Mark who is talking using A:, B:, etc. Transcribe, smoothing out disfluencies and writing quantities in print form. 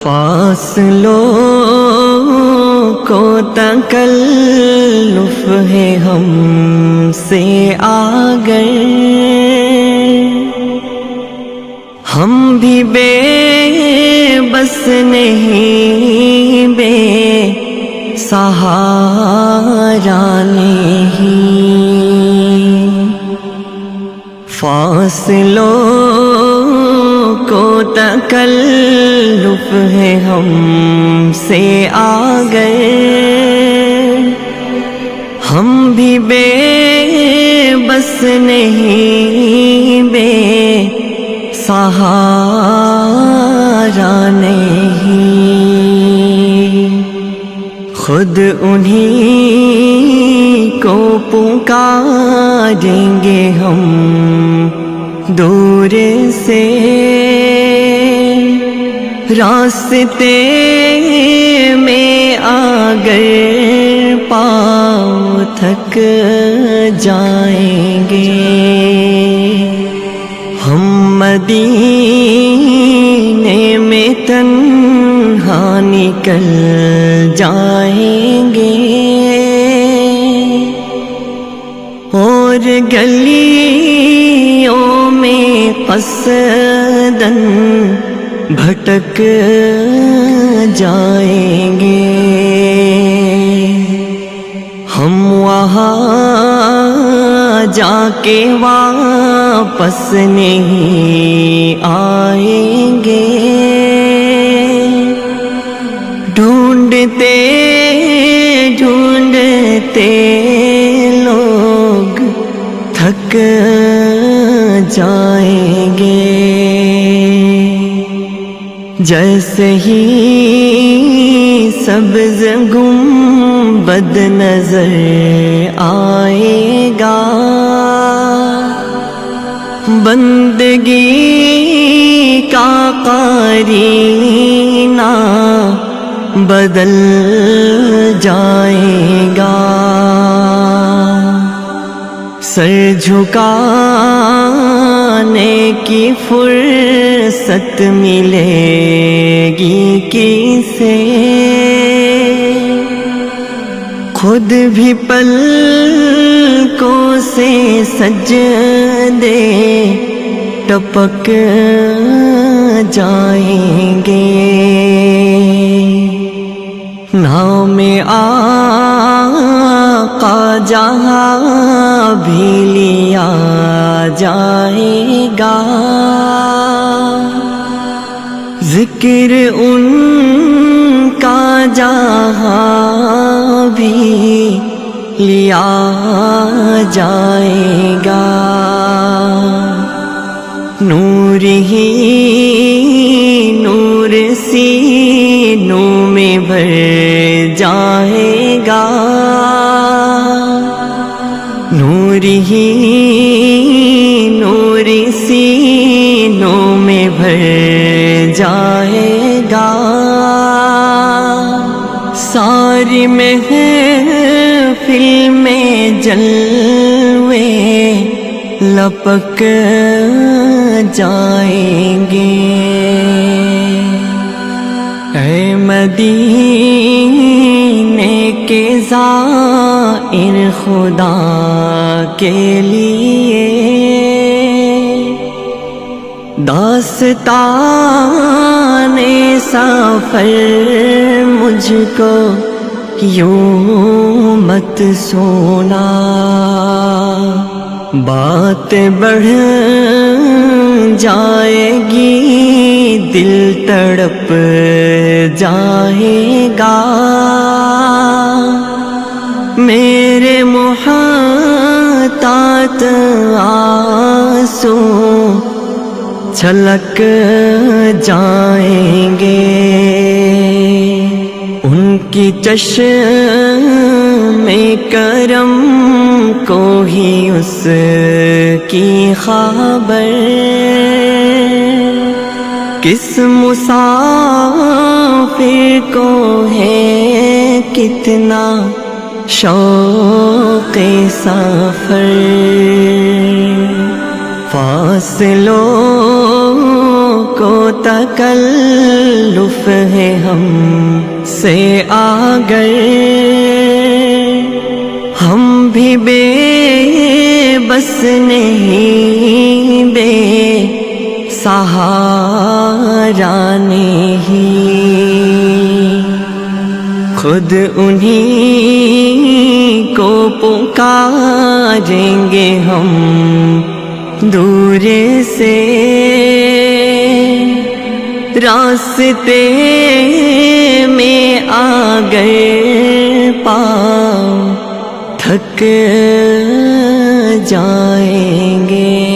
A: فاصلوں کو تکلف ہے ہم سے آگر، ہم بھی بے بس نہیں، بے سہارا نہیں۔ فاصلوں کو تکلف ہے ہم سے آگر، ہم بھی بے بس نہیں، بے سہارا نہیں۔ خود انہی کو پکاریں گے ہم دور سے، راستے میں اگر پاؤں تھک جائیں گے، ہم مدینے میں تنہا نکل جائیں گے، اور گلیوں میں قصداً بھٹک جائیں گے، ہم وہاں جا کے واپس نہیں آئیں گے، ڈھونڈتے ڈھونڈتے لوگ تھک جائیں گے، جیسے ہی سبز گنبد نظر آئے گا، بندگی کا قرینہ بدل جائے گا، سر جھکانے کی فرصت ملے گی کسے، خود بھی پلکوں سے سجدے ٹپک جائیں گے، نام آقا جہاں بھی لیا جائے گا، ذکر ان کا جہاں بھی لیا جائے گا، نور ہی نور سینوں میں بھر جائے گا، نور ہی نور سینوں میں بھر جائے گا، ساری محفل میں جلوے لپک جائیں گے، اے مدینے کے زائر خدا کے لیے داستان سفر مجھ کو یوں مت سونا، بات بڑھ جائے گی دل تڑپ جائے گا، میرے محتاط آنسو چھلک جائیں گے، ان کی چشم کرم کو ہی اس کی خبر، کس مسافر کو ہے کتنا شوق سفر، فاصلوں کو تکلف ہے ہم سے آگر، ہم بھی بے بس نہیں، بے سہارا نہیں، خود انہی کو پکاریں گے ہم دور سے، راستے میں آگر پاؤں تھک جائیں گے۔